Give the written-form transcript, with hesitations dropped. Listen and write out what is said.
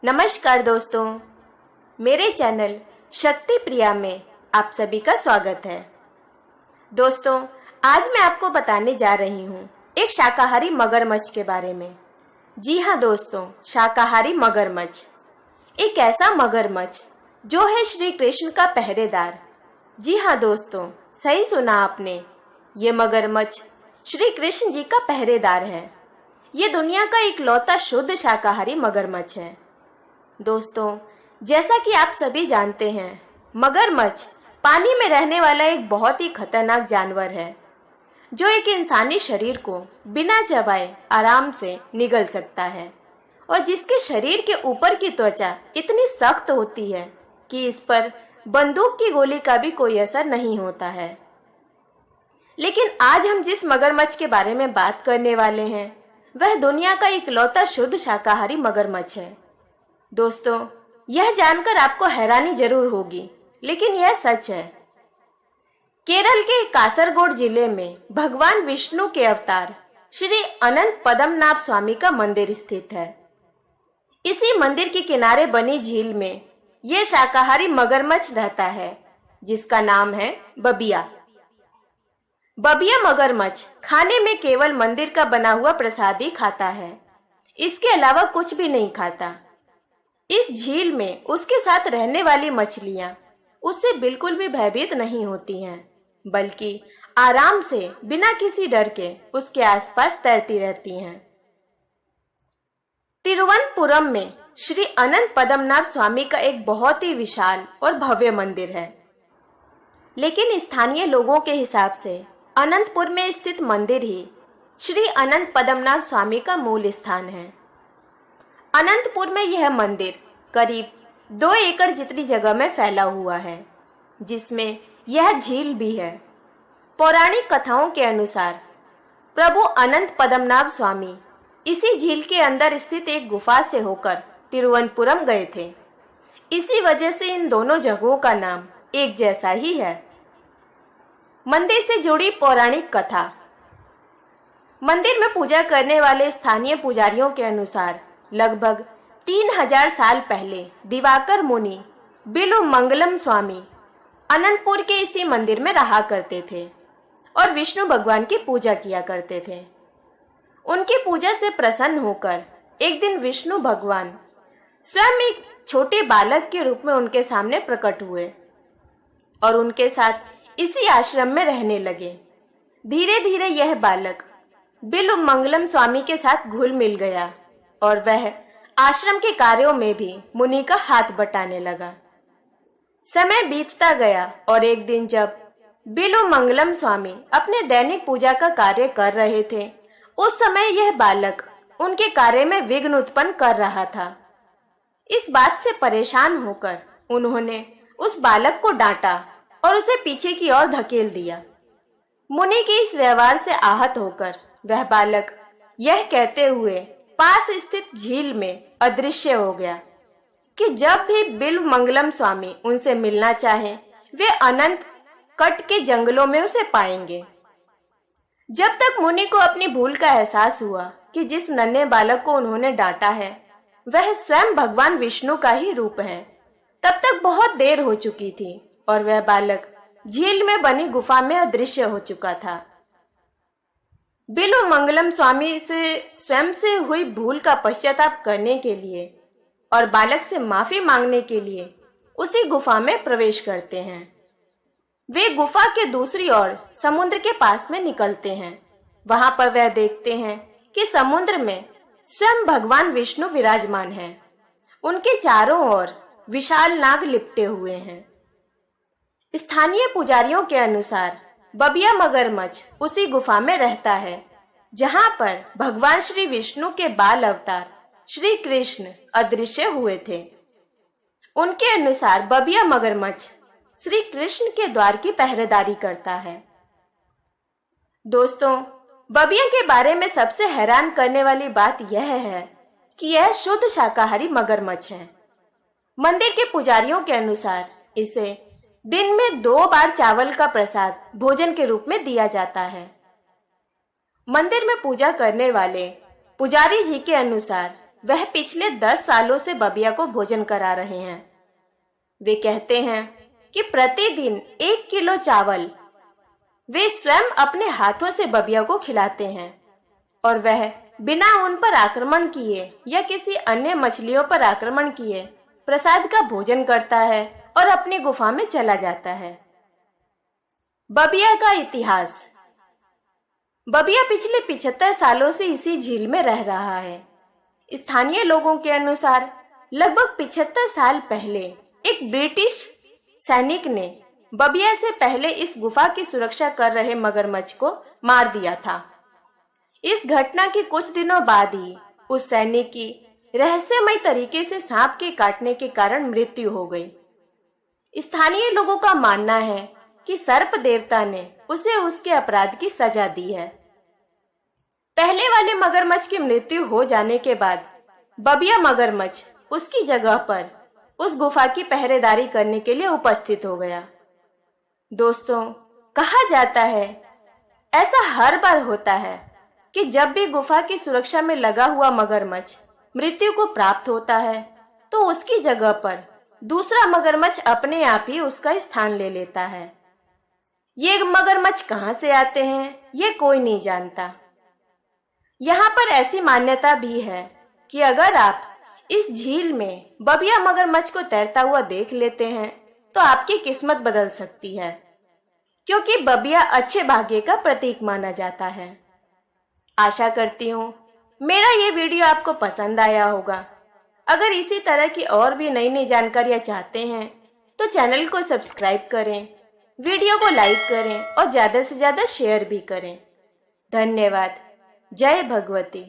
नमस्कार दोस्तों, मेरे चैनल शक्ति प्रिया में आप सभी का स्वागत है। दोस्तों, आज मैं आपको बताने जा रही हूँ एक शाकाहारी मगरमच्छ के बारे में। जी हाँ दोस्तों, शाकाहारी मगरमच्छ, एक ऐसा मगरमच्छ जो है श्री कृष्ण का पहरेदार। जी हाँ दोस्तों, सही सुना आपने, ये मगरमच्छ श्री कृष्ण जी का पहरेदार है। ये दुनिया का इकलौता शुद्ध शाकाहारी मगरमच्छ है। दोस्तों, जैसा कि आप सभी जानते हैं, मगरमच्छ पानी में रहने वाला एक बहुत ही खतरनाक जानवर है जो एक इंसानी शरीर को बिना चबाए आराम से निगल सकता है और जिसके शरीर के ऊपर की त्वचा इतनी सख्त होती है कि इस पर बंदूक की गोली का भी कोई असर नहीं होता है। लेकिन आज हम जिस मगरमच्छ के बारे में बात करने वाले हैं वह दुनिया का इकलौता शुद्ध शाकाहारी मगरमच्छ है। दोस्तों, यह जानकर आपको हैरानी जरूर होगी, लेकिन यह सच है। केरल के कासरगोड जिले में भगवान विष्णु के अवतार श्री अनंत पद्मनाभ स्वामी का मंदिर स्थित है। इसी मंदिर के किनारे बनी झील में यह शाकाहारी मगरमच्छ रहता है जिसका नाम है बबिया। बबिया मगरमच्छ खाने में केवल मंदिर का बना हुआ प्रसाद ही खाता है, इसके अलावा कुछ भी नहीं खाता। इस झील में उसके साथ रहने वाली मछलियां उससे बिल्कुल भी भयभीत नहीं होती हैं, बल्कि आराम से बिना किसी डर के उसके आसपास तैरती रहती हैं। तिरुवनंतपुरम में श्री अनंत पद्मनाभ स्वामी का एक बहुत ही विशाल और भव्य मंदिर है, लेकिन स्थानीय लोगों के हिसाब से अनंतपुर में स्थित मंदिर ही श्री अनंत पद्मनाभ स्वामी का मूल स्थान है। अनंतपुर में यह मंदिर करीब 2 एकड़ जितनी जगह में फैला हुआ है, जिसमें यह झील भी है। पौराणिक कथाओं के अनुसार प्रभु अनंत पद्मनाभ स्वामी इसी झील के अंदर स्थित एक गुफा से होकर तिरुवनंतपुरम गए थे। इसी वजह से इन दोनों जगहों का नाम एक जैसा ही है। मंदिर से जुड़ी पौराणिक कथा। मंदिर में पूजा करने वाले स्थानीय पुजारियों के अनुसार लगभग 3000 साल पहले दिवाकर मुनि बिल्वमंगलम स्वामी अनंतपुर के इसी मंदिर में रहा करते थे और विष्णु भगवान की पूजा किया करते थे। उनकी पूजा से प्रसन्न होकर एक दिन विष्णु भगवान स्वयं एक छोटे बालक के रूप में उनके सामने प्रकट हुए और उनके साथ इसी आश्रम में रहने लगे। धीरे धीरे यह बालक बिल्वमंगलम स्वामी के साथ घुल मिल गया और वह आश्रम के कार्यों में भी मुनि का हाथ बटाने लगा। समय बीतता गया और एक दिन जब बिल्वमंगलम स्वामी अपने दैनिक पूजा का कार्य कर रहे थे, उस समय यह बालक उनके कार्य में विघ्न उत्पन्न कर रहा था। इस बात से परेशान होकर उन्होंने उस बालक को डांटा और उसे पीछे की ओर धकेल दिया। मुनि के इस व्यवहार से आहत होकर वह बालक यह कहते हुए पास स्थित झील में अदृश्य हो गया कि जब भी बिल्वमंगलम स्वामी उनसे मिलना चाहे वे अनंत कट के जंगलों में उसे पाएंगे। जब तक मुनि को अपनी भूल का एहसास हुआ कि जिस नन्हे बालक को उन्होंने डांटा है वह स्वयं भगवान विष्णु का ही रूप है, तब तक बहुत देर हो चुकी थी और वह बालक झील में बनी गुफा में अदृश्य हो चुका था। बिल्वमंगलम स्वामी से स्वयं से हुई भूल का पश्चाताप करने के लिए और बालक से माफी मांगने के लिए उसी गुफा में प्रवेश करते हैं। वे गुफा के दूसरी ओर समुद्र के पास में निकलते हैं। वहां पर वह देखते हैं कि समुद्र में स्वयं भगवान विष्णु विराजमान हैं। उनके चारों ओर विशाल नाग लिपटे हुए हैं। स्थानीय पुजारियों के अनुसार बबिया मगरमच्छ उसी गुफा में रहता है जहां पर भगवान श्री विष्णु के बाल अवतार श्री कृष्ण अदृश्य हुए थे। उनके अनुसार बबिया मगरमच्छ श्री कृष्ण के द्वार की पहरेदारी करता है। दोस्तों, बबिया के बारे में सबसे हैरान करने वाली बात यह है कि यह शुद्ध शाकाहारी मगरमच्छ है। मंदिर के पुजारियों के अनुसार इसे दिन में 2 बार चावल का प्रसाद भोजन के रूप में दिया जाता है। मंदिर में पूजा करने वाले पुजारी जी के अनुसार वह पिछले 10 सालों से बबिया को भोजन करा रहे हैं। वे कहते हैं कि प्रतिदिन 1 किलो चावल वे स्वयं अपने हाथों से बबिया को खिलाते हैं और वह बिना उन पर आक्रमण किए या किसी अन्य मछलियों पर आक्रमण किए प्रसाद का भोजन करता है और अपनी गुफा में चला जाता है। बबिया का इतिहास। बबिया पिछले 75 सालों से इसी झील में रह रहा है। स्थानीय लोगों के अनुसार लगभग 75 साल पहले एक ब्रिटिश सैनिक ने बबिया से पहले इस गुफा की सुरक्षा कर रहे मगरमच्छ को मार दिया था। इस घटना के कुछ दिनों बाद ही उस सैनिक की रहस्यमय तरीके से सांप के काटने के कारण मृत्यु हो गई। स्थानीय लोगों का मानना है कि सर्प देवता ने उसे उसके अपराध की सजा दी है। पहले वाले मगरमच्छ की मृत्यु हो जाने के बाद बबिया मगरमच्छ उसकी जगह पर उस गुफा की पहरेदारी करने के लिए उपस्थित हो गया। दोस्तों, कहा जाता है ऐसा हर बार होता है कि जब भी गुफा की सुरक्षा में लगा हुआ मगरमच्छ मृत्यु को प्राप्त होता है तो उसकी जगह पर दूसरा मगरमच्छ अपने आप ही उसका स्थान ले लेता है। ये मगरमच्छ कहां से आते हैं ये कोई नहीं जानता। यहाँ पर ऐसी मान्यता भी है कि अगर आप इस झील में बबिया मगरमच्छ को तैरता हुआ देख लेते हैं तो आपकी किस्मत बदल सकती है, क्योंकि बबिया अच्छे भाग्य का प्रतीक माना जाता है। आशा करती हूँ मेरा ये वीडियो आपको पसंद आया होगा। अगर इसी तरह की और भी नई नई जानकारियां चाहते हैं तो चैनल को सब्सक्राइब करें, वीडियो को लाइक करें और ज्यादा से ज्यादा शेयर भी करें। धन्यवाद। जय भगवती।